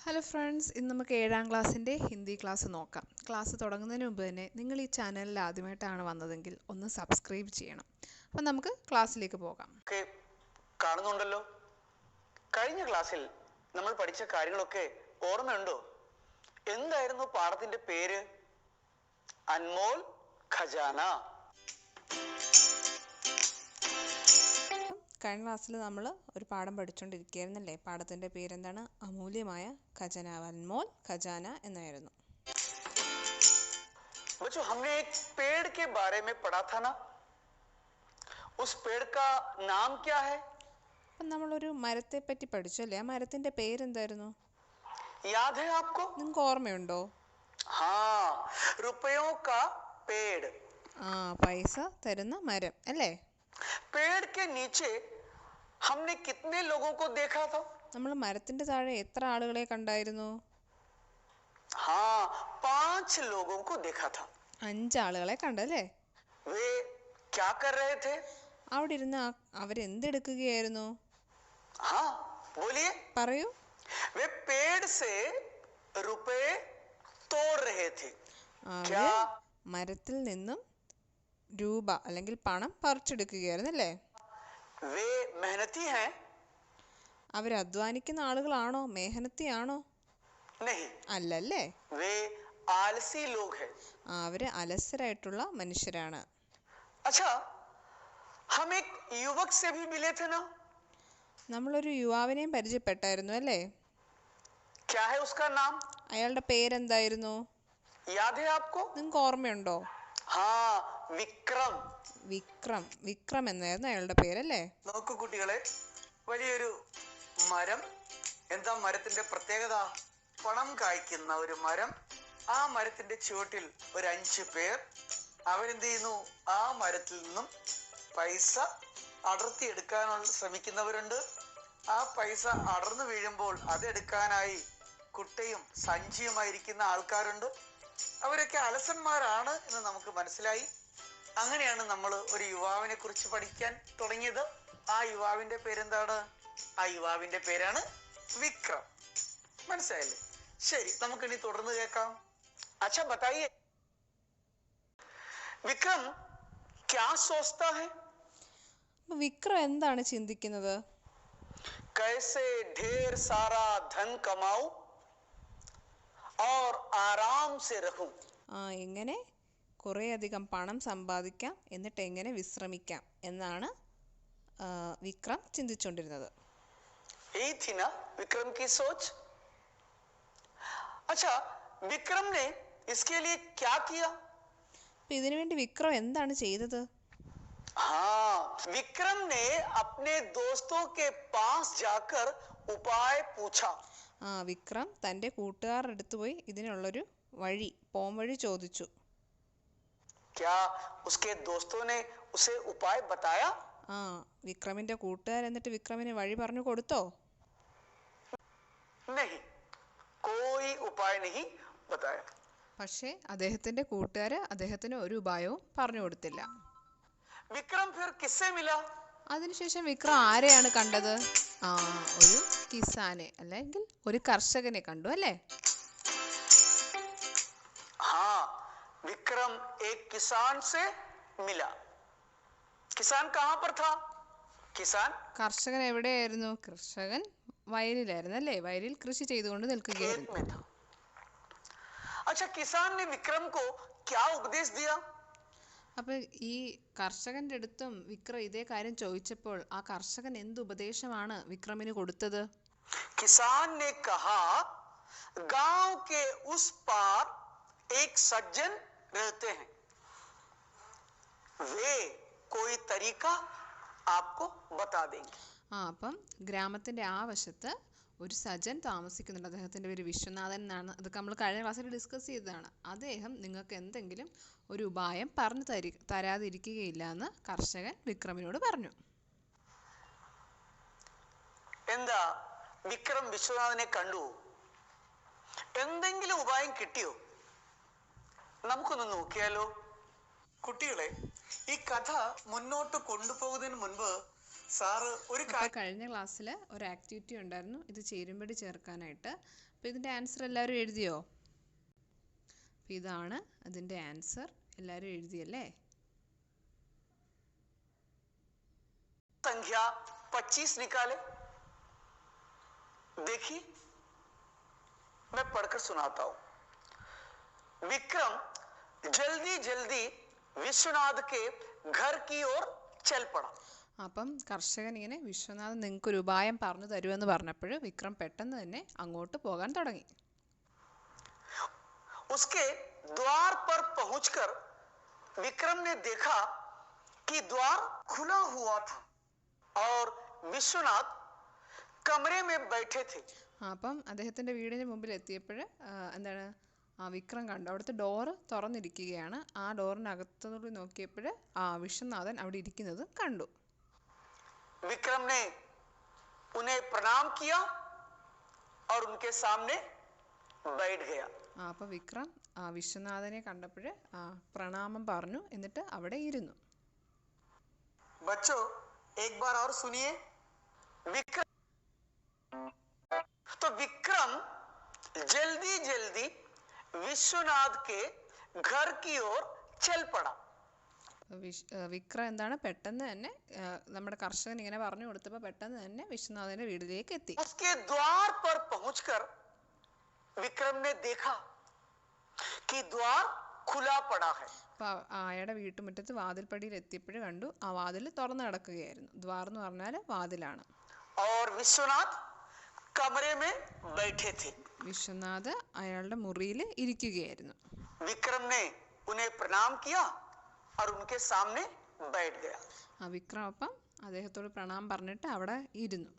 Hello friends, ഇന്ന് നമുക്ക് 7ാം ക്ലാസ്സിൻ്റെ ഹിന്ദി ക്ലാസ് നോക്കാം. ക്ലാസ് തുടങ്ങുന്നതിന് മുമ്പ് തന്നെ നിങ്ങൾ ഈ ചാനലിൽ ആദ്യമായിട്ടാണ് വന്നതെങ്കിൽ ഒന്ന് സബ്സ്ക്രൈബ് ചെയ്യണം. അപ്പം നമുക്ക് ക്ലാസ്സിലേക്ക് പോകാം. കാണുന്നുണ്ടല്ലോ, കഴിഞ്ഞ ക്ലാസ്സിൽ നമ്മൾ പഠിച്ച കാര്യങ്ങളൊക്കെ ഓർമ്മയുണ്ടോ? എന്തായിരുന്നു പാഠത്തിന്റെ പേര്? അൻമോൽ ഖജാന. കഴിഞ്ഞ ക്ലാസ്സിൽ നമ്മൾ ഒരു പാഠം പഠിച്ചുകൊണ്ടിരിക്കുകയായിരുന്നല്ലേ. പാഠത്തിൻ്റെ പേരെന്താണ്? അമൂല്യമായ ഖജനാവ്, അൻമോൽ ഖജാന എന്നായിരുന്നു. बच्चों, हमने एक पेड़ के बारे में पढ़ा था ना? उस पेड़ का नाम क्या है? അപ്പം നമ്മളൊരു മരത്തെ പറ്റി പഠിച്ചല്ലേ. ആ മരത്തിൻ്റെ പേരെന്തായിരുന്നു? याद है आपको? നിങ്ങൾക്ക് ഓർമ്മയുണ്ടോ? हाँ, रुपयों का पेड़. പൈസ തരുന്ന മരം അല്ലേ. पेड़ के नीचे हमने कितने लोगों को देखा था? നമ്മൾ മരത്തിൻ്റെ താഴെ എത്ര ആളുകളെ കണ്ടായിരുന്നു? हाँ, 5 लोगों को देखा था. 5 ആളുകളെ കണ്ടല്ലേ. वे क्या कर रहे थे? അവിടെ ഇരുന്ന് അവരെന്തെടുക്കുകയായിരുന്നു? हाँ, बोलिए. പറയൂ. वे पेड़ से रुपए तोड़ रहे थे. അവര് മരത്തിൽ നിന്നും രൂപ അല്ലെങ്കിൽ പണം പറിച്ചെടുക്കുകയായിരുന്നു അല്ലേ. वे मेहनती हैं? അവർ അധ്വാനിക്കുന്ന ആളുകളാണോ, മെഹനത്തിയാണോ? नहीं. അല്ലല്ലേ. वे आलसी लोग हैं. അവര് അലസരായിട്ടുള്ള മനുഷ്യരാണ്. अच्छा, हम एक युवक से भी मिले थे ना? നമ്മളൊരു യുവാവിനെയും പരിചയപ്പെട്ടായിരുന്നു അല്ലേ. क्या है उसका नाम? അയാളുടെ പേരെന്തായിരുന്നു? याद है आपको? നിങ്ങൾക്ക് ഓർമ്മയുണ്ടോ? हाँ, വിക്രം. വിക്രം എന്നായിരുന്നു അയാളുടെ പേരല്ലേ. നോക്കൂ കുട്ടികളെ, വലിയൊരു മരം. എന്താ മരത്തിന്റെ പ്രത്യേകത? പണം കായ്ക്കുന്ന ഒരു മരം. ആ മരത്തിന്റെ ചുവട്ടിൽ ഒരു 5 പേർ. അവരെന്ത് ചെയ്യുന്നു? ആ മരത്തിൽ നിന്നും പൈസ അടർത്തിയെടുക്കാനുള്ള ശ്രമിക്കുന്നവരുണ്ട്. ആ പൈസ അടർന്നു വീഴുമ്പോൾ അതെടുക്കാനായി കുട്ടയും സഞ്ചിയുമായിരിക്കുന്ന ആൾക്കാരുണ്ട്. അവരൊക്കെ അലസന്മാരാണ് എന്ന് നമുക്ക് മനസ്സിലായി. അങ്ങനെയാണ് നമ്മൾ ഒരു യുവാവിനെ കുറിച്ച് പഠിക്കാൻ തുടങ്ങിയത്. ആ യുവാവിന്റെ പേരെന്താണ്? ആ യുവാവിന്റെ പേരാണ് വിക്രം. മനസ്സിലായില്ലേ? ശരി, നമുക്കിനി തുടർന്ന് കേൾക്കാം. അച്ഛാ ബതായിയേ, വിക്രം ക്യാ സോച്താ ഹൈ? വിക്രം എന്താണ് ചിന്തിക്കുന്നത്? कैसे ढेर सारा धन कमाऊं और आराम से रहूं. എങ്ങനെ കുറേയധികം പണം സമ്പാദിക്കാം, എന്നിട്ട് എങ്ങനെ വിശ്രമിക്കാം എന്നാണ് വിക്രം ചിന്തിച്ചുകൊണ്ടിരുന്നത്. यही थी ना विक्रम की सोच? अच्छा, विक्रम ने इसके लिए क्या किया? അപ്പൊ ഇതിനുവേണ്ടി വിക്രം എന്താണ് ചെയ്തത്? हाँ, विक्रम ने अपने दोस्तों के पास जाकर उपाय पूछा. വിക്രം തൻ്റെ കൂട്ടുകാരുടെ അടുത്ത് പോയി ഇതിനുള്ളൊരു പോംവഴി ചോദിച്ചു. क्या उसके दोस्तों ने उसे उपाय बताया? വിക്രമിന്റെ കൂട്ടുകാർ എന്നിട്ട് വിക്രമിന് വഴി പറഞ്ഞു കൊടുത്തോ? नहीं, कोई उपाय नहीं बताया. പക്ഷേ അദ്ദേഹത്തിന്റെ കൂട്ടുകാര് അദ്ദേഹത്തിന് ഒരു ഉപായവും പറഞ്ഞു കൊടുത്തില്ല. विक्रम फिर किससे मिला? അതിനുശേഷം വിക്രം ആരെയാണ് കണ്ടത്? ഒരു കിസാനെ അല്ലെങ്കിൽ ഒരു കർഷകനെ കണ്ടു അല്ലേ. हाँ, विक्रम एक किसान से मिला. किसान कहाँ पर था? किसान കർഷകൻ എവിടെയായിരുന്നു? കർഷകൻ വയലിലായിരുന്നു അല്ലേ. വയലിൽ കൃഷി ചെയ്തുകൊണ്ട് നിൽക്കുകയായിരുന്നു. खेत में था. अच्छा, किसान ने विक्रम को क्या उपदेश दिया? അപ്പൊ ഈ കർഷകന്റെ അടുത്തും വിക്രം ഇതേ കാര്യം ചോദിച്ചപ്പോൾ ആ കർഷകൻ എന്ത് ഉപദേശമാണ് വിക്രമിന് കൊടുത്തത്? किसान ने कहा, गांव के उस पार एक सज्जन रहते हैं. वे कोई तरीका आपको बता देंगे. അപ്പം ഗ്രാമത്തിന്റെ ആ വശത്ത് ഒരു സജ്ജൻ താമസിക്കുന്നുണ്ട്. അദ്ദേഹത്തിന്റെ പേര് വിശ്വനാഥൻ എന്നാണ്. അതൊക്കെ നമ്മൾ കഴിഞ്ഞ ക്ലാസ്സിൽ ഡിസ്കസ് ചെയ്തതാണ്. അദ്ദേഹം നിങ്ങൾക്ക് എന്തെങ്കിലും ഒരു ഉപായം പറഞ്ഞു തരാതിരിക്കുകയില്ല എന്ന് കർഷകൻ വിക്രമിനോട് പറഞ്ഞു. എന്താ വിക്രം വിശ്വനാഥനെ കണ്ടു? എന്തെങ്കിലും ഉപായം കിട്ടിയോ? നമുക്കൊന്ന് നോക്കിയാലോ. കുട്ടികളെ, ഈ കഥ മുന്നോട്ട് കൊണ്ടുപോകുന്നതിന് മുൻപ് സാറ് ഒരു അപ്പോൾ കഴിഞ്ഞ ക്ലാസ്സിൽ ഒരു ആക്ടിവിറ്റി ഉണ്ടായിരുന്നു ഇത് ചേരുംപടി ചേർക്കാനായിട്ട്. അപ്പോൾ ഇതിൻ്റെ ആൻസർ എല്ലാവരും എഴുതിയോ? അപ്പോൾ ഇതാണ് അതിൻ്റെ ആൻസർ. എല്ലാവരും എഴുതിയല്ലേ? संख्या 25 निकाले। देखिए मैं पढ़कर सुनाता हूं। विक्रम जल्दी जल्दी विश्वनाथ के घर की ओर चल पड़ा। അപ്പം കർഷകൻ ഇങ്ങനെ വിശ്വനാഥൻ നിങ്ങൾക്കൊരു ഉപായം പറഞ്ഞു തരുമെന്ന് പറഞ്ഞപ്പോൾ വിക്രം പെട്ടെന്ന് തന്നെ അങ്ങോട്ട് പോകാൻ തുടങ്ങി. उसके द्वार पर पहुंचकर विक्रम ने देखा कि द्वार खुला हुआ था और विश्वनाथ कमरे में बैठे थे. അപ്പം അദ്ദേഹത്തിൻ്റെ വീടിന് മുമ്പിൽ എത്തിയപ്പോൾ എന്താണ് വിക്രം കണ്ടു അവിടുത്തെ ഡോറ് തുറന്നിരിക്കുകയാണ്. ആ ഡോറിനകത്തോട് നോക്കിയപ്പോൾ വിശ്വനാഥൻ അവിടെ ഇരിക്കുന്നത് കണ്ടു. विक्रम ने उन्हें प्रणाम किया और उनके सामने बैठ गया. അപ്പോൾ വിക്രം വിശ്വനാഥനെ കണ്ടപ്പോൾ പ്രണാമം പറഞ്ഞു, എന്നിട്ട് അവിടെ ഇരുന്നു. बच्चों एक बार और सुनिए. विक्रम तो विक्रम जल्दी जल्दी विश्वनाथ के घर की ओर चल पड़ा. വിക്രം എന്താണ് പെട്ടെന്ന് തന്നെ നമ്മുടെ കർഷകൻ ഇങ്ങനെ പറഞ്ഞു കൊടുത്തപ്പോൾ പെട്ടെന്ന് തന്നെ വിശ്വനാഥന്റെ വീട്ടിലേക്ക് എത്തി. उसके द्वार पर पहुंचकर विक्रम ने देखा कि द्वार खुला पड़ा है. അപ്പോൾ അയാളുടെ വീട്ടുമുറ്റത്ത് വാതിൽപ്പടിയിൽ എത്തിയപ്പോൾ കണ്ടു ആ വാതിൽ തുറന്നു കിടക്കുകയായിരുന്നു. ദ്വാർ എന്ന് പറഞ്ഞാൽ വാതിലാണ്. और विश्वनाथ कमरे में बैठे थे. വിശ്വനാഥ് അയാളുടെ മുറിയിൽ ഇരിക്കുകയായിരുന്നു. विक्रम ने उन्हें प्रणाम किया और उनके सामने बैठ गया. വിക്രം അപ്പം അദ്ദേഹത്തോട് പ്രണാമം പറഞ്ഞിട്ട് അവിടെ ഇരുന്നു.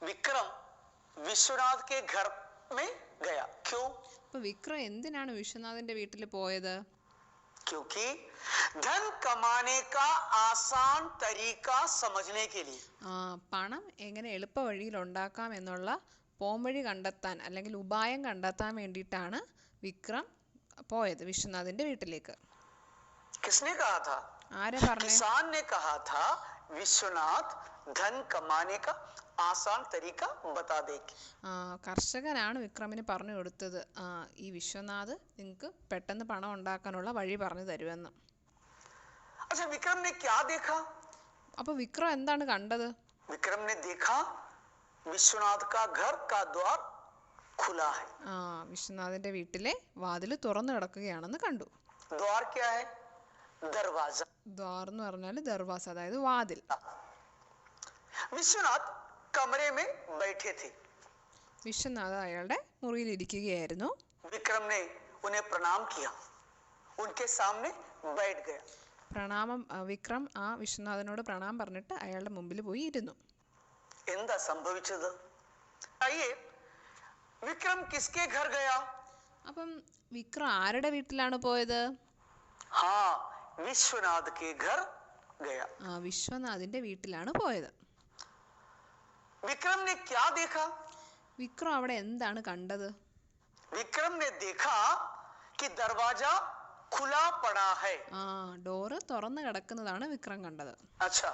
विक्रम विश्वनाथ के घर में गया. क्यों? അപ്പോൾ വിക്രം എന്തിനാണ് വിശ്വനാഥന്റെ വീട്ടിൽ പോയത്? क्योंकि धन कमाने का आसान तरीका समझने के लिए. പണം എങ്ങനെ എളുപ്പ വഴിയിൽ ഉണ്ടാക്കാം എന്നുള്ള പോംവഴി കണ്ടെത്താൻ അല്ലെങ്കിൽ ഉപായം കണ്ടെത്താൻ വേണ്ടിയിട്ടാണ് വിക്രം പോയത് വിശ്വനാഥന്റെ വീട്ടിലേക്ക്. किसने कहा था? ആരാ പറഞ്ഞേ? किसान ने कहा था विश्वनाथ धन कमाने का आसान तरीका बता देगी. കർഷകനാണ് വിക്രമിന് പറഞ്ഞു കൊടുത്തത് ഈ വിശ്വനാഥ് നിങ്ങൾക്ക് പെട്ടെന്ന് പണം ഉണ്ടാക്കാനുള്ള വഴി പറഞ്ഞു തരുമെന്ന്. अच्छा विक्रम ने क्या देखा? അപ്പോൾ വിക്രം എന്താണ് കണ്ടത്? विक्रम ने देखा विश्वनाथ का घर का द्वार खुला है. വിശ്വനാഥന്റെ വീട്ടിലെ വാതിൽ തുറന്നു കിടക്കുകയാണെന്ന് കണ്ടു. द्वार क्या है? दरवाजा. ദ്വാർ എന്ന് പറഞ്ഞാൽ ദർവാസ, അതായത് വാതിൽ. विश्वनाथ कमरे में बैठे थे. വിശ്വനാഥ് അയാളുടെ മുറിയിൽ ഇരിക്കുകയായിരുന്നു. विक्रम ने उन्हें प्रणाम किया, उनके सामने बैठ गया. വിക്രം വിശ്വനാഥനോട് പ്രണാമം പറഞ്ഞിട്ട് അയാളുടെ മുമ്പിൽ പോയി ഇരുന്നു. എന്താ സംഭവിച്ചത്? आइए विक्रम किसके घर गया? അപ്പം വിക്രം ആരുടെ വീട്ടിലാണ് പോയത്? हाँ विश्वनाथ के घर गया. വിശ്വനാഥിന്റെ വീട്ടിലാണ് പോയത്. विक्रम ने क्या देखा? വിക്രം അവിടെ എന്താണ് കണ്ടത്? विक्रम ने देखा कि दरवाजा खुला पड़ा है. ഡോറ് തുറന്നു കിടക്കുന്നതാണ് വിക്രം കണ്ടത്. अच्छा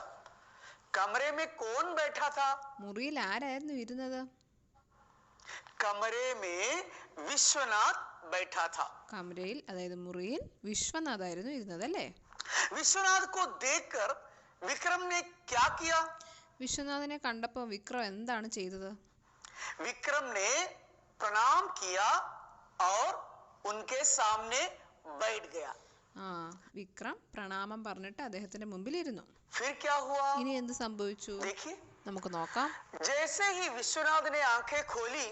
कमरे में कौन बैठा था? മുറിയിൽ ആരായിരുന്നു ഇരുന്നത്? कमरे में विश्वनाथ बैठा था. കമരയിൽ, അതായത് മുറിയിൽ വിശ്വനാഥായിരുന്നു ഇരുന്നത് അല്ലേ? विश्वनाथ को देखकर विक्रम ने क्या किया? വിശ്വനാഥനെ കണ്ടപ്പോൾ വിക്രം എന്താണ് ചെയ്തത്? विक्रम ने प्रणाम किया और उनके सामने बैठ गया. വിക്രം പ്രണാമം പറഞ്ഞിട്ട് അദ്ദേഹത്തിന്റെ മുമ്പിൽ ഇരുന്നു. फिर क्या हुआ? ഇനി എന്ത് സംഭവിച്ചു? देखिए നമുക്ക് നോക്കാം. जैसे ही विश्वनाथ ने आंखें खोली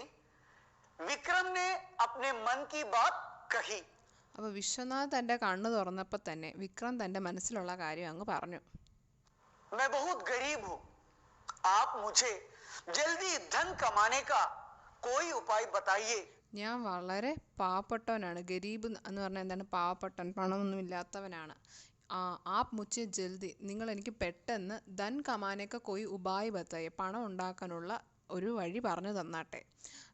विक्रम ने अपने मन की बात कही. അപ്പോൾ വിശ്വനാഥ് തന്റെ കണ്ണ് തുറന്നപ്പോൾ തന്നെ വിക്രം തന്റെ മനസ്സിലുള്ള കാര്യം അങ്ങ് പറഞ്ഞു. मैं बहुत गरीब हूँ, आप मुझे जल्दी धन कमाने का कोई उपाय बताइए. ഞാൻ വളരെ പാവപ്പെട്ടവനാണ്. ഗരീബ് എന്ന് പറഞ്ഞാൽ എന്താണ്? പാവപ്പെട്ടവൻ, പണമൊന്നും ഇല്ലാത്തവനാണ്. ആപ് മുझे ജൽദി, നിങ്ങൾ എനിക്ക് പെട്ടെന്ന് ധൻ കമാനേക്ക കോയി ഉപായ് ബത്തായേ, പണം ഉണ്ടാക്കാനുള്ള ഒരു വഴി പറഞ്ഞു തന്നാട്ടെ.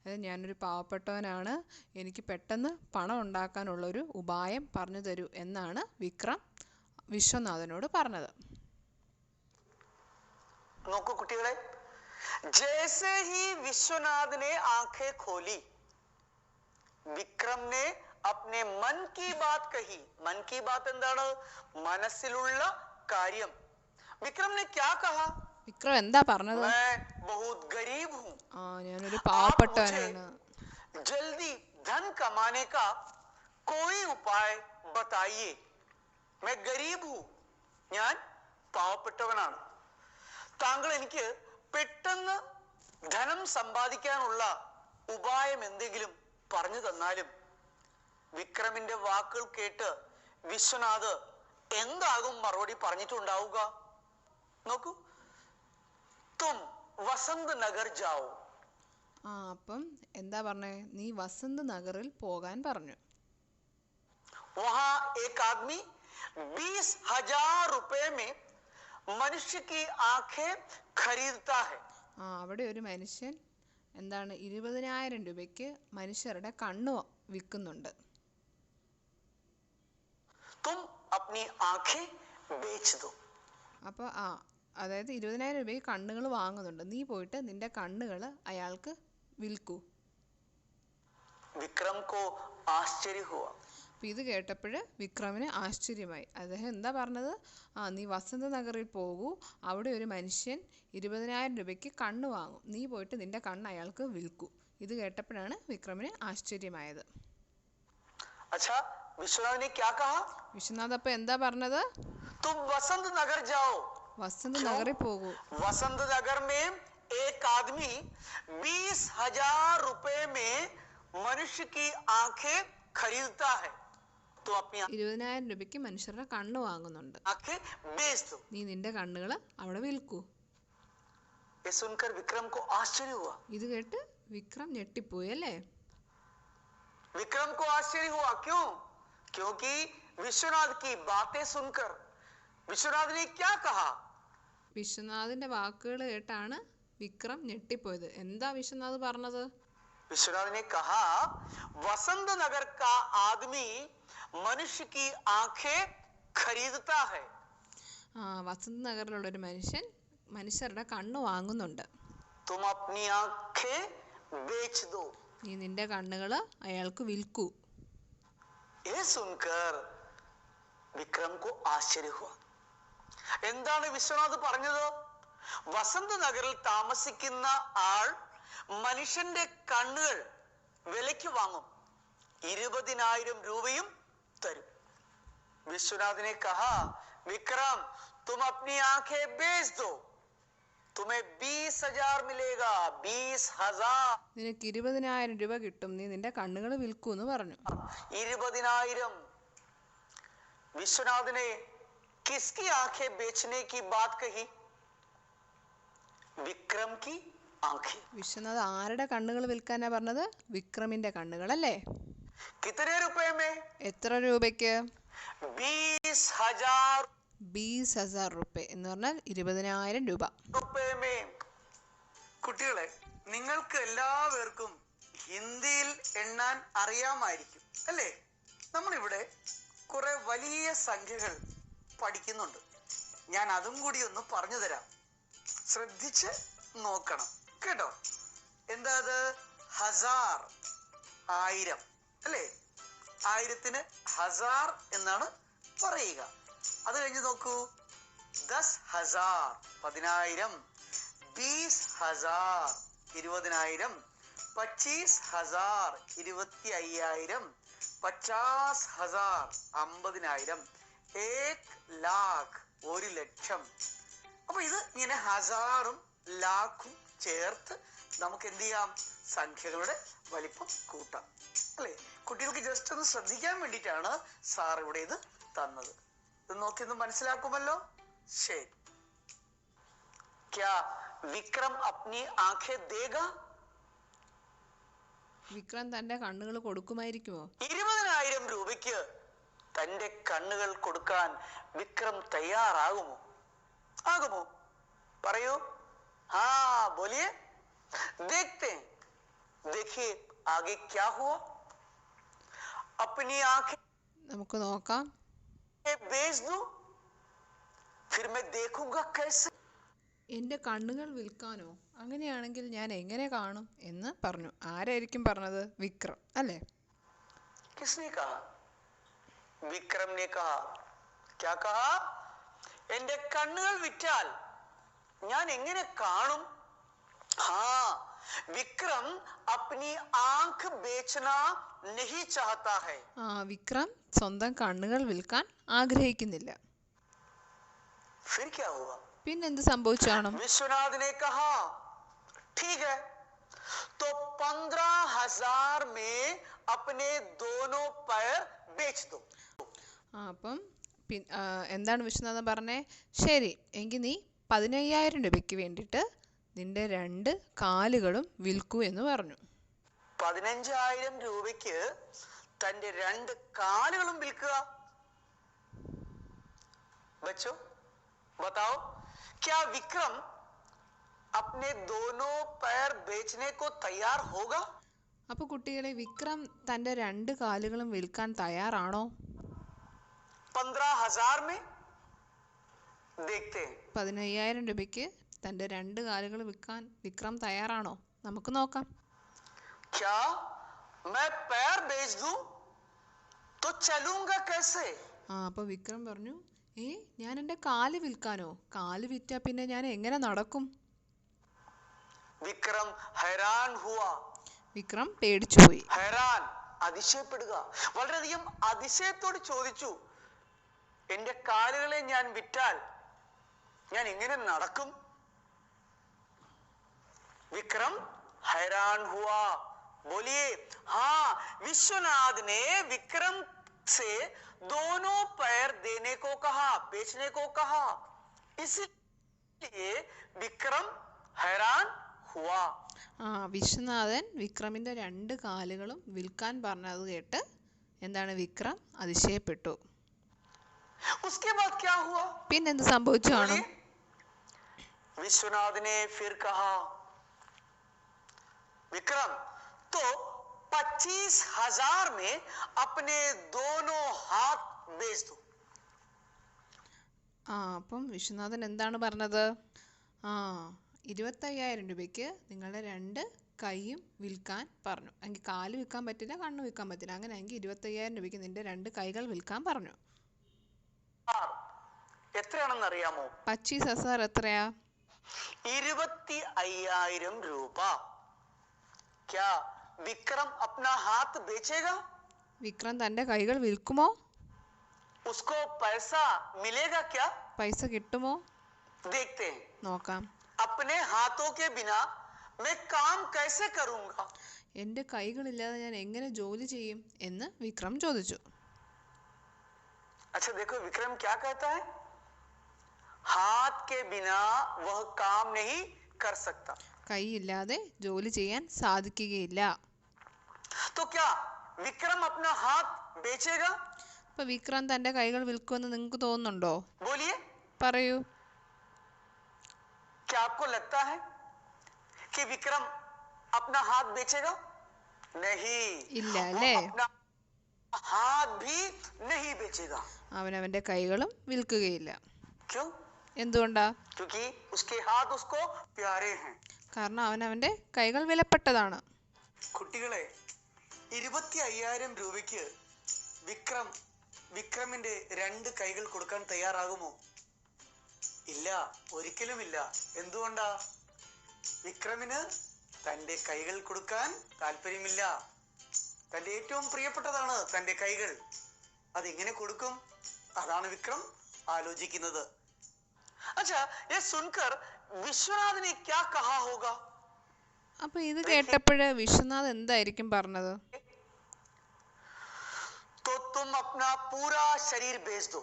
അതായത് ഞാനൊരു പാവപ്പെട്ടവനാണ്, എനിക്ക് പെട്ടെന്ന് പണം ഉണ്ടാക്കാനുള്ളൊരു ഉപായം പറഞ്ഞു തരൂ എന്നാണ് വിക്രം വിശ്വനാഥനോട് പറഞ്ഞത്. നോക്കൂ കുട്ടികളെ, जैसे ही विश्वनाथ ने आंखें खोली, വിക്രം ने अपने मन की बात कही. मन की बात എന്താണ്? മനസ്സിലുള്ള കാര്യം. विक्रम ने क्या कहा? വിക്രം എന്താ പറഞ്ഞത്? मैं बहुत गरीब हूँ, ഞാനൊരു आप मुझे പാവപ്പെട്ടവനാണ്. जल्दी धन कमाने का कोई उपाय बताइए. मैं गरीब हूँ, ഞാൻ പാവപ്പെട്ടവനാണ്. താങ്കൾ എനിക്ക് പെട്ടെന്ന് ധനം സമ്പാദിക്കാനുള്ള ഉപായം എന്തെങ്കിലും പറഞ്ഞു തന്നാലും. വിക്രമിന്റെ വാക്കുകൾ കേട്ട് വിശ്വനാഥ് എന്താകും മറുപടി പറഞ്ഞിട്ടുണ്ടാവുക? നോക്കൂ, തും വസന്ത് നഗർ ജാओ. അപ്പം എന്താ പറഞ്ഞേ? നീ വസന്ത് നഗറിൽ പോകാൻ പറഞ്ഞു. वहां एक आदमी 20,000 रुपए में मनुष्य की आंखें खरीदता है. അവിടെ ഒരു മനുഷ്യൻ എന്താണ് 20,000 രൂപയ്ക്ക് മനുഷ്യരുടെ കണ്ണ് വിൽക്കുന്നുണ്ട്. तुम अपनी आंखें बेच दो. അപ്പോൾ അതായത് 20,000 രൂപയ്ക്ക് കണ്ണുകൾ വാങ്ങുന്നുണ്ട്. നീ പോയിട്ട് നിന്റെ കണ്ണുകൾ അയാൾക്ക് വിൽക്കൂ. विक्रम को आश्चर्य हुआ. അപ്പോൾ ഇത് കേട്ടപ്പോൾ വിക്രമിന് ആശ്ചര്യമായി. അദ്ദേഹം എന്താ പറഞ്ഞത്? നീ വസന്ത് നഗറിൽ പോകൂ, അവിടെ ഒരു മനുഷ്യൻ 20,000 രൂപയ്ക്ക് കണ്ണ് വാങ്ങും, നീ പോയിട്ട് നിന്റെ കണ്ണ് അയാൾക്ക് വിൽക്കൂ. ഇത് കേട്ടപ്പോഴാണ് വിക്രമിന് ആശ്ചര്യമായത്. अच्छा, विश्वनाथ ने क्या कहा? വിശ്വനാഥ് അപ്പോൾ എന്താ പറഞ്ഞത്? तुम वसंत नगर जाओ. വസന്ത് നഗറിൽ പോകൂ. वसंत नगर में एक आदमी 20,000 रुपए में मनुष्य की आंखें खरीदता है. तो अपनी 20,000 രൂപയ്ക്ക് മനുഷ്യരുടെ കണ്ണ് വാങ്ങുന്നുണ്ട്, आंखें बेच दो. നീ നിന്റെ കണ്ണുകൾ അവിടെ വിൽക്കൂ. ये सुनकर विक्रम को आश्चर्य हुआ. ഇത് കേട്ട് വിക്രം ഞെട്ടിപ്പോയി അല്ലേ? विक्रम को आश्चर्य हुआ. क्यों? क्योंकि विश्वनाथ की बातें सुनकर विश्वनाथ ने क्या कहा? വിശ്വനാഥിന്റെ വാക്കുകൾ കേട്ടാണ് വിക്രം ഞെട്ടിപ്പോയത്. എന്താ വിശ്വനാഥ് പറഞ്ഞത്? विश्वनाथ ने कहा, वसंत नगर का आदमी मनुष्य की आंखें खरीदता है. വസന്ത് നഗറിലുള്ള ഒരു മനുഷ്യൻ മനുഷ്യരുടെ കണ്ണ് വാങ്ങുന്നുണ്ട്, तुम अपनी आंखें बेच दो. നീ നിന്റെ കണ്ണുകൾ അയാൾക്ക് വിൽക്കൂ. ये सुनकर विक्रम को आश्चर्य हुआ. എന്താണ് വിശ്വനാഥ് പറഞ്ഞത്? വസന്ത് നഗറിൽ താമസിക്കുന്ന ആൾ മനുഷ്യന്റെ കണ്ണുകൾ വിലയ്ക്ക് വാങ്ങും, 20,000 രൂപയും തരും. विश्वनाथ ने कहा, विक्रम तुम अपनी आंखें बेच दो, तुम्हें 20,000 मिलेगा. 20,000. നിനക്ക് 20,000 രൂപ കിട്ടും, നീ നിന്റെ കണ്ണുകൾ വിൽക്കൂ എന്ന് പറഞ്ഞു. 20,000. विश्वनाथ ने किसकी आंखें बेचने की बात कही? विक्रम की आंखें. വിശ്വനാഥ് ആരുടെ കണ്ണുകൾ വിൽക്കാനാ പറഞ്ഞത്? വിക്രമിന്റെ കണ്ണുകൾ അല്ലേ? कितने रुपए में? എത്ര രൂപയ്ക്ക്? 20,000 20,000 രൂപ എന്ന് പറഞ്ഞാൽ 20,000 രൂപ. रुपए में. കുട്ടികളെ, നിങ്ങൾക്ക് എല്ലാവർക്കും ഹിന്ദിയിൽ എണ്ണാൻ അറിയാമായിരിക്കും അല്ലേ? നമ്മളിവിടെ കുറെ വലിയ സംഖ്യകൾ പഠിക്കുന്നുണ്ട്. ഞാൻ അതും കൂടി ഒന്ന് പറഞ്ഞു തരാം, ശ്രദ്ധിച്ച് നോക്കണം കേട്ടോ. എന്താ അത്? ഹസാർ, 1000 അല്ലേ? 1000-ന് ഹസാർ എന്നാണ് പറയുക. അത് കഴിഞ്ഞ് നോക്കൂ, 10,000 10,000, 20,000 20,000, 25,000 25,000, 50,000 50,000, 1,00,000 1,00,000. അപ്പൊ ഇത് ഇങ്ങനെ ഹസാറും ലാഖും ചേർത്ത് നമുക്ക് എന്ത് ചെയ്യാം? സംഖ്യകളുടെ വലിപ്പം കൂട്ടാം അല്ലേ? കുട്ടികൾക്ക് ജസ്റ്റ് ഒന്ന് ശ്രദ്ധിക്കാൻ വേണ്ടിയിട്ടാണ് സാർ ഇവിടെ ഇത് തന്നത്. ഇത് നോക്കി ഒന്ന് മനസ്സിലാക്കുമല്ലോ. ശരി. क्या विक्रम अपनी आंखें देगा? വിക്രം തന്റെ കണ്ണുകൾ കൊടുക്കുമായിരിക്കുമോ? 20,000 രൂപയ്ക്ക് തന്റെ കണ്ണുകൾ കൊടുക്കാൻ വിക്രം തയ്യാറാകുമോ? ആകുമോ? പറയൂ. हाँ बोलिए, देखते हैं. देखिए आगे क्या हुआ. अपनी आंखें നമുക്ക് നോക്കാം. बेच दूं, फिर मैं देखूंगा कैसे. എൻ്റെ കണ്ണുകൾ വിൽക്കാനോ? അങ്ങനെയാണെങ്കിൽ ഞാൻ എങ്ങനെ കാണും എന്ന് പറഞ്ഞു. ആരായിരിക്കും പറഞ്ഞത്? വിക്രം അല്ലേ? किसने कहा? विक्रम ने कहा. क्या कहा? എന്റെ കണ്ണുകൾ വിറ്റാൽ ഞാൻ എങ്ങനെ കാണും? हाँ, विक्रम अपनी आंख बेचना नहीं चाहता है. വിക്രം സ്വന്തം കണ്ണുകൾ വിൽക്കാൻ ആഗ്രഹിക്കുന്നില്ല. फिर क्या हुआ? പിന്നെന്ത് സംഭവിച്ചു കാണും? विश्वनाथ ने कहा ठीक है तो 15,000 में अपने दोनों पैर बेच दो. അപ്പം എന്താണ് വിശ്വനാഥൻ പറഞ്ഞേ? ശരി, എങ്കിൽ നീ 15,000 രൂപയ്ക്ക് വേണ്ടിയിട്ട് നിന്റെ 2 കാലുകളും വിൽക്കൂ എന്ന് പറഞ്ഞു. 15,000 രൂപയ്ക്ക് തന്റെ 2 കാലുകളും വിൽക്കുക. बच्चों बताओ क्या विक्रम अपने दोनों पैर बेचने को तैयार होगा? അപ്പോൾ കുട്ടികളെ, വിക്രം തൻ്റെ 2 കാലുകളും വിൽക്കാൻ തയ്യാറാണോ? 15,000 में देखते हैं. 15,000 രൂപയ്ക്ക് തൻ്റെ 2 കാലുകൾ വിൽക്കാൻ വിക്രം തയ്യാറാണോ? നമുക്ക് നോക്കാം. क्या मैं पैर बेच दूं तो चलूंगा कैसे? അപ്പോൾ വിക്രം പറഞ്ഞു, ഞാൻ എൻ്റെ കാല് വിൽക്കാനോ? കാല് വിറ്റാ പിന്നെ ഞാൻ എങ്ങനെ നടക്കും? വിക്രം हैरान हुआ. വിക്രം പേടിച്ചുപോയി. हैरान അതിശയപ്പെടുക. വളരെയധികം അതിശയത്തോട് ചോദിച്ചു, എന്റെ കാലുകളെ ഞാൻ വിറ്റാൽ ഞാൻ എങ്ങനെ നടക്കും? विक्रम हैरान हुआ. बोलिए हाँ, विश्वनाथ ने विक्रम से दोनों पैर देने को कहा, बेचने को कहा. इसलिए विक्रम हैरान हुआ. വിശ്വനാഥൻ വിക്രമിന്റെ 2 കാലുകളും വിൽക്കാൻ പറഞ്ഞത് കേട്ട് എന്താണ് വിക്രം അതിശയപ്പെട്ടു. उसके बाद क्या हुआ? പിന്നെന്ത് സംഭവിച്ചു കാണും? विश्वनाथ ने फिर कहा, विक्रम तो 25,000 में अपने दोनों हाथ बेच दो. അപ്പം വിശ്വനാഥൻ എന്താണ് പറഞ്ഞത്? 25,000 രൂപയ്ക്ക് നിങ്ങളുടെ 2 കൈയും വിൽക്കാൻ പറഞ്ഞു. എങ്കിൽ കാല് വിൽക്കാൻ പറ്റില്ല, കണ്ണ് വിൽക്കാൻ പറ്റില്ല. അങ്ങനെയെങ്കിൽ 25,000 രൂപയ്ക്ക് നിന്റെ 2 കൈകൾ വിൽക്കാൻ പറഞ്ഞു. എത്രയാണെന്ന് അറിയാമോ? 25,000 എത്രയാ? 25,000 രൂപ. क्या विक्रम अपना हाथ बेचेगा? വിക്രം തന്റെ കൈകൾ വിൽക്കുമോ? उसको पैसा मिलेगा क्या? പൈസ കിട്ടുമോ? देखते हैं. നോക്കാം. अपने हाथों के बिना मैं काम कैसे करूंगा? എൻ്റെ കൈകളില്ലാതെ ഞാൻ എങ്ങനെ ജോലി ചെയ്യും എന്ന് വിക്രം ചോദിച്ചു. अच्छा देखो विक्रम क्या कहता है, हाथ के बिना वह काम नहीं कर सकता. കൈയില്ലാതെ ജോലി ചെയ്യാൻ സാധിക്കുകയില്ല. तो क्या विक्रम अपना हाथ बेचेगा? അപ്പൊ വിക്രം തന്റെ കൈകൾ വിൽക്കുമെന്ന് നിങ്ങൾക്ക് തോന്നുന്നുണ്ടോ? बोलिए, പറയൂ. क्या आपको लगता है कि विक्रम अपना हाथ बेचेगा? नहीं, ഇല്ല वो അല്ലേ? अपना हाथ भी नहीं बेचेगा. അവനവന്റെ കൈകളും വിൽക്കുകയില്ല. क्यों? എന്തുകൊണ്ടാ? क्योंकि उसके हाथ उसको प्यारे हैं. കാരണം അവനവന്റെ കൈകൾ വിലപ്പെട്ടതാണ്. കുട്ടികളെ, 25,000 രൂപയ്ക്ക് വിക്രമിന്റെ 2 കൈകൾ കൊടുക്കാൻ തയ്യാറാകുമോ? ഇല്ല, ഒരിക്കലുമില്ല. എന്തുകൊണ്ടാ? വിക്രമിന് തന്റെ കൈകൾ കൊടുക്കാൻ താല്പര്യമില്ല. തന്റെ ഏറ്റവും പ്രിയപ്പെട്ടതാണ് തന്റെ കൈകൾ. അതെങ്ങനെ കൊടുക്കും? അതാണ് വിക്രം ആലോചിക്കുന്നത്. अच्छा ये सुनकर विश्वनाथ ने क्या कहा होगा? അപ്പൊ ഇത് കേട്ടപ്പോഴ് വിശ്വനാഥ് എന്തായിരിക്കും പറഞ്ഞത്? तो तुम अपना पूरा शरीर बेच दो,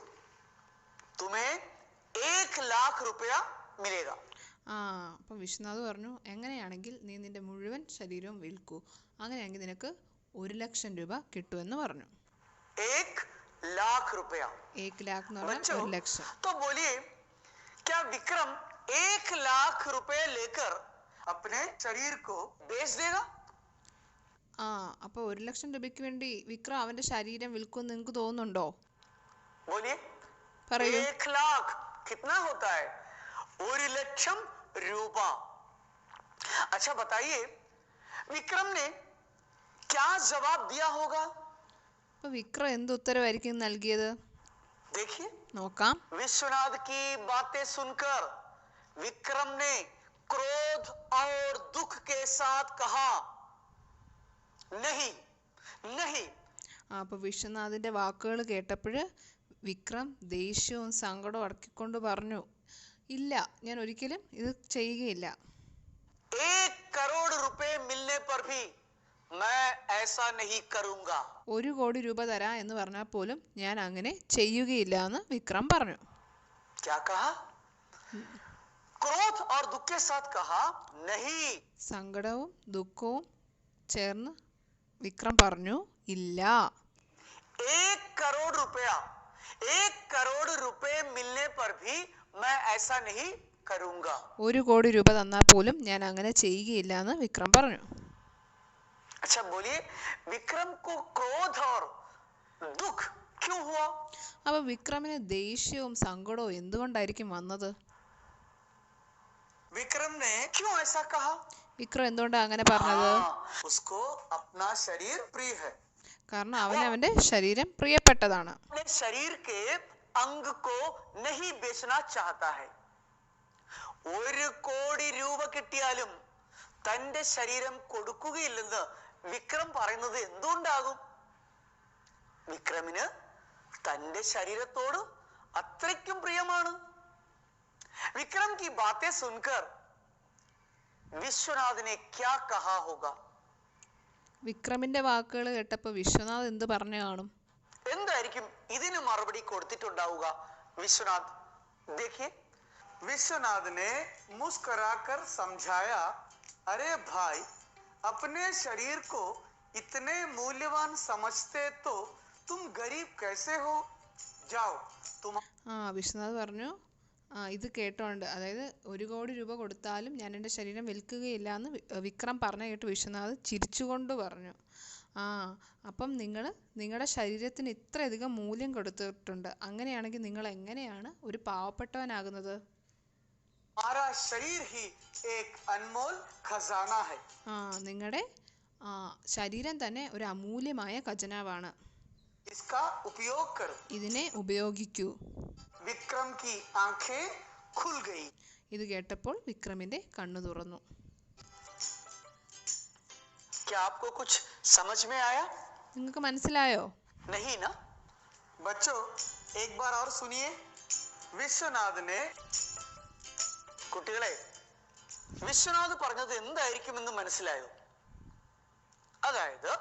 तुम्हें 1,00,000 रुपया मिलेगा. അപ്പം വിശ്വനാഥ് പറഞ്ഞു, എങ്ങനെയാണെങ്കിൽ നീ നിന്റെ മുഴുവൻ ശരീരവും വിൽക്കൂ, അങ്ങനെയാണെങ്കിൽ നിനക്ക് 1,00,000 രൂപ കിട്ടുമെന്ന് പറഞ്ഞു. 1,00,000 रुपया. 1,00,000 എന്ന് പറഞ്ഞാൽ 1,00,000. तो बोलिए क्या विक्रम 1,00,000 रुपए लेकर अपने शरीर को बेच देगा? അപ്പൊ 1,00,000 രൂപയ്ക്ക് വേണ്ടി വിക്രം അവന്റെ ശരീരം വിൽക്കുമെന്ന് നിങ്ങൾക്ക് തോന്നുന്നുണ്ടോ? बोलिए, പറയൂ. 1,00,000 कितना होता है? ₹1,00,000। अच्छा बताइए, विक्रम ने क्या जवाब दिया होगा? അപ്പോൾ വിക്രം എന്ത് ഉത്തരവായിരിക്കും നൽകിയത്? देखिए, നോക്കാം. विश्वनाथ की बातें सुनकर विक्रम ने क्रोध और दुख के साथ कहा, नहीं नहीं। അപ്പോൾ വിശ്വനാഥിൻ്റെ വാക്കുകൾ കേട്ടപ്പോൾ വിക്രം ദേഷ്യവും സങ്കടവും അടക്കിക്കൊണ്ട് പറഞ്ഞു, ഇല്ല, ഞാൻ ഒരിക്കലും ഇത് ചെയ്യുകയില്ല. 1 करोड़ रुपए मिलने पर भी मैं ऐसा नहीं करूंगा। 1 കോടി രൂപ തരാം എന്ന് പറഞ്ഞാൽ പോലും ഞാൻ അങ്ങനെ ചെയ്യുകയില്ല എന്ന് വിക്രം പറഞ്ഞു. क्या कहा? क्रोध और दुख के साथ कहा, नहीं। സങ്കടവും ദുഃഖവും ചേർന്ന് വിക്രം പറഞ്ഞു, ഇല്ല. 1 करोड़ रुपए मिलने पर भी मैं ऐसा नहीं करूंगा। 1 കോടി രൂപ തന്നാൽ പോലും ഞാൻ അങ്ങനെ ചെയ്യുകയില്ല എന്ന് വിക്രം പറഞ്ഞു. अच्छा बोलिए, विक्रम को क्रोध और दुख क्यों हुआ? അപ്പോൾ വിക്രമിന് ദേഷ്യവും സങ്കടവും എന്തുകൊണ്ടായിരിക്കും വന്നത്? विक्रम ने क्यों ऐसा कहा? വിക്രം എന്തുകൊണ്ടാണ് അങ്ങനെ പറഞ്ഞത്? उसको अपना शरीर प्रिय है। കാരണം അവന്റെ ശരീരം പ്രിയപ്പെട്ടതാണ്. अपने शरीर के अंग को नहीं बेचना चाहता है। 1 കോടി രൂപ കിട്ടിയാലും തന്റെ ശരീരം കൊടുക്കുകയില്ലെന്ന് വിക്രം പറയുന്നത് എന്തുകൊണ്ടാകും? വിക്രമിന് തന്റെ ശരീരത്തോട് അത്രയ്ക്കും പ്രിയമാണ്. विक्रम की बातें सुनकर विश्वनाथ ने क्या कहा होगा? വിക്രമിന്റെ വാക്കുകൾ കേട്ടപ്പോൾ വിശ്വനാഥ് എന്ത് പറഞ്ഞു കാണും? എന്തായിരിക്കും ഇതിന് മറുപടി കൊടുത്തിട്ടുണ്ടാവുക വിശ്വനാഥ്? देखिए, विश्वनाथ ने मुस्कुराकर समझाया, अरे भाई, अपने शरीर को इतने मूल्यवान समझते तो तुम गरीब कैसे हो? जाओ तुम। വിശ്വനാഥ് പറഞ്ഞു, ഇത് കേട്ടോണ്ട്, അതായത് 1 കോടി രൂപ കൊടുത്താലും ഞാൻ എൻ്റെ ശരീരം വിൽക്കുകയില്ല എന്ന് വിക്രം പറഞ്ഞു കേട്ട് വിശ്വനാഥ് ചിരിച്ചുകൊണ്ട് പറഞ്ഞു, അപ്പം നിങ്ങളുടെ ശരീരത്തിന് ഇത്രയധികം മൂല്യം കൊടുത്തിട്ടുണ്ട്, അങ്ങനെയാണെങ്കിൽ നിങ്ങൾ എങ്ങനെയാണ് ഒരു പാവപ്പെട്ടവനാകുന്നത്? നിങ്ങളുടെ ശരീരം തന്നെ ഒരു അമൂല്യമായ ഖജനാവാണ്. ഇതിനെ ഉപയോഗിക്കൂ. വിക്രം की आंखें खुल गई। ഇത് കേട്ടപ്പോൾ വിക്രമിന്റെ കണ്ണു തുറന്നു. क्या आपको कुछ समझ में आया? നിങ്ങൾക്ക് മനസ്സിലായോ? नहीं ना? बच्चों, एक बार और सुनिए। विश्वनाथ ने, കുട്ടികളെ, വിശ്വനാഥ് പറഞ്ഞത് എന്തായിരിക്കുമെന്ന് മനസ്സിലായോ? അതായത്,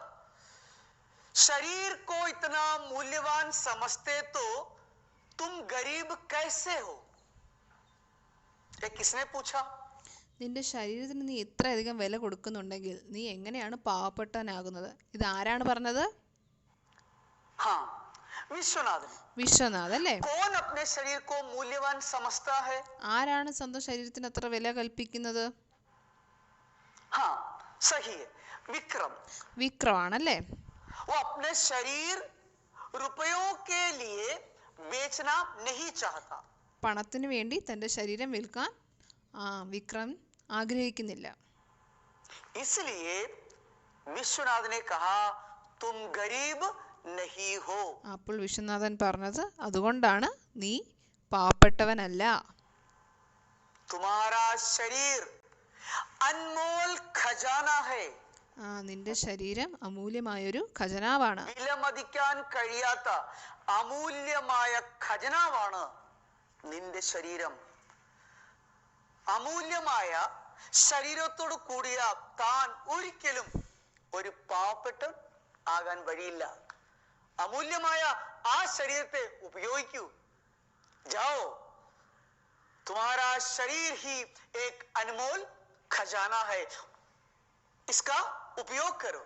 शरीर को इतना मूल्यवान समझते तो तुम गरीब कैसे हो? ये किसने पूछा? നിന്റെ ശരീരത്തിന് നീ ഇത്രയധികം വില കൊടുക്കുന്നുണ്ടെങ്കിൽ നീ എങ്ങനെയാണ് പാവപ്പെട്ടവനാകുന്നത്? ഇത് ആരാണ് പറഞ്ഞത്? വിശ്വനാഥ് അല്ലേ? ആരാണ് സ്വന്തം ശരീരത്തിന് അത്ര വില കൽപ്പിക്കുന്നത്? വിക്രമാണല്ലേ? പണത്തിന് വേണ്ടി തന്റെ ശരീരം വിൽക്കാൻ വിക്രം ആഗ്രഹിക്കുന്നില്ല. അപ്പോൾ വിശ്വനാഥൻ പറഞ്ഞത്, അതുകൊണ്ടാണ് നീ പാവപ്പെട്ടവനല്ല. നിന്റെ ശരീരം അമൂല്യമായൊരു ഖജനാവാണ്. വിലമതിക്കാൻ കഴിയാത്ത അമൂല്യമായ ഖജനാവാണ് നിന്റെ ശരീരം. അമൂല്യമായ ശരീരത്തോട് കൂടിയ താൻ ഒരിക്കലും ഒരു പാവപ്പെട്ടവൻ ആകാൻ വഴിയില്ല. അമൂല്യമായ ആ ശരീരത്തെ ഉപയോഗിക്കൂ. जाओ, तुम्हारा शरीर ही एक अनमोल खजाना है, इसका उपयोग करो.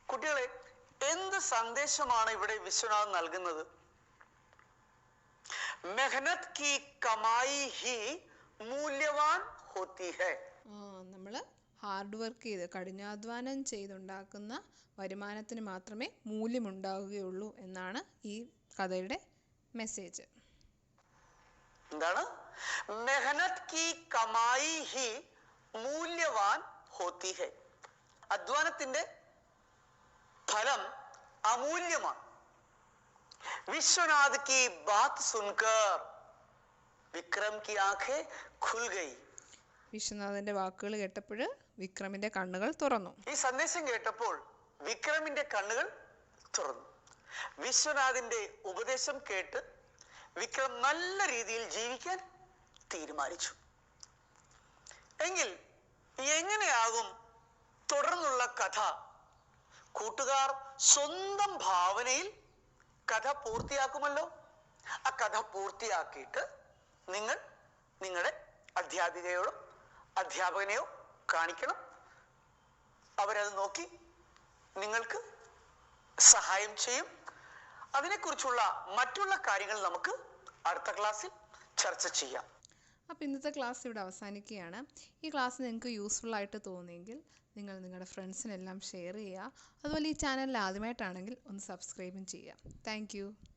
കുട്ടികളെ, എന്ത് സന്ദേശമാണ് ഇവിടെ വിശ്വനാഥ് നൽകുന്നത്? मेहनत की कमाई ही मूल्यवान होती है. നമ്മൾ ഹാർഡ് വർക്ക് ചെയ്ത് കഠിനാധ്വാനം ചെയ്തുണ്ടാക്കുന്ന വരുമാനത്തിന് മാത്രമേ മൂല്യമുണ്ടാവുകയുള്ളൂ എന്നാണ് ഈ കഥയുടെ മെസ്സേജ്. എന്താണ്? മെഹനത് കി കമായി ഹി മൂല്യവാൻ ഹോത്തി ഹൈ. അധ്വാനത്തിന്റെ ഫലം അമൂല്യമാണ്. വിശ്വനാഥ് की बात सुनकर വിക്രം की आंखें खुल गई. വിശ്വനാഥന്റെ വാക്കുകൾ കേട്ടപ്പോൾ വിക്രമിന്റെ കണ്ണുകൾ തുറന്നു. ഈ സന്ദേശം കേട്ടപ്പോൾ വിക്രമിന്റെ കണ്ണുകൾ തുറന്നു. വിശ്വനാഥിന്റെ ഉപദേശം കേട്ട് വിക്രം നല്ല രീതിയിൽ ജീവിക്കാൻ തീരുമാനിച്ചു. എങ്കിൽ എങ്ങനെയാകും തുടർന്നുള്ള കഥ? കൂട്ടുകാർ സ്വന്തം ഭാവനയിൽ കഥ പൂർത്തിയാക്കുമല്ലോ. ആ കഥ പൂർത്തിയാക്കിയിട്ട് നിങ്ങൾ നിങ്ങളുടെ അധ്യാപികയോടും അധ്യാപകനെയോ കാണിക്കണം. അവരത് നോക്കി നിങ്ങൾക്ക് സഹായം ചെയ്യും. അതിനെക്കുറിച്ചുള്ള മറ്റുള്ള കാര്യങ്ങൾ നമുക്ക് അടുത്ത ക്ലാസ്സിൽ ചർച്ച ചെയ്യാം. അപ്പോൾ ഇന്നത്തെ ക്ലാസ് ഇവിടെ അവസാനിക്കുകയാണ്. ഈ ക്ലാസ് നിങ്ങൾക്ക് യൂസ്ഫുൾ ആയിട്ട് തോന്നിയെങ്കിൽ നിങ്ങൾ നിങ്ങളുടെ ഫ്രണ്ട്സിനെല്ലാം ഷെയർ ചെയ്യുക. അതുപോലെ ഈ ചാനലിൽ ആദ്യമായിട്ടാണെങ്കിൽ ഒന്ന് സബ്സ്ക്രൈബും ചെയ്യുക. താങ്ക്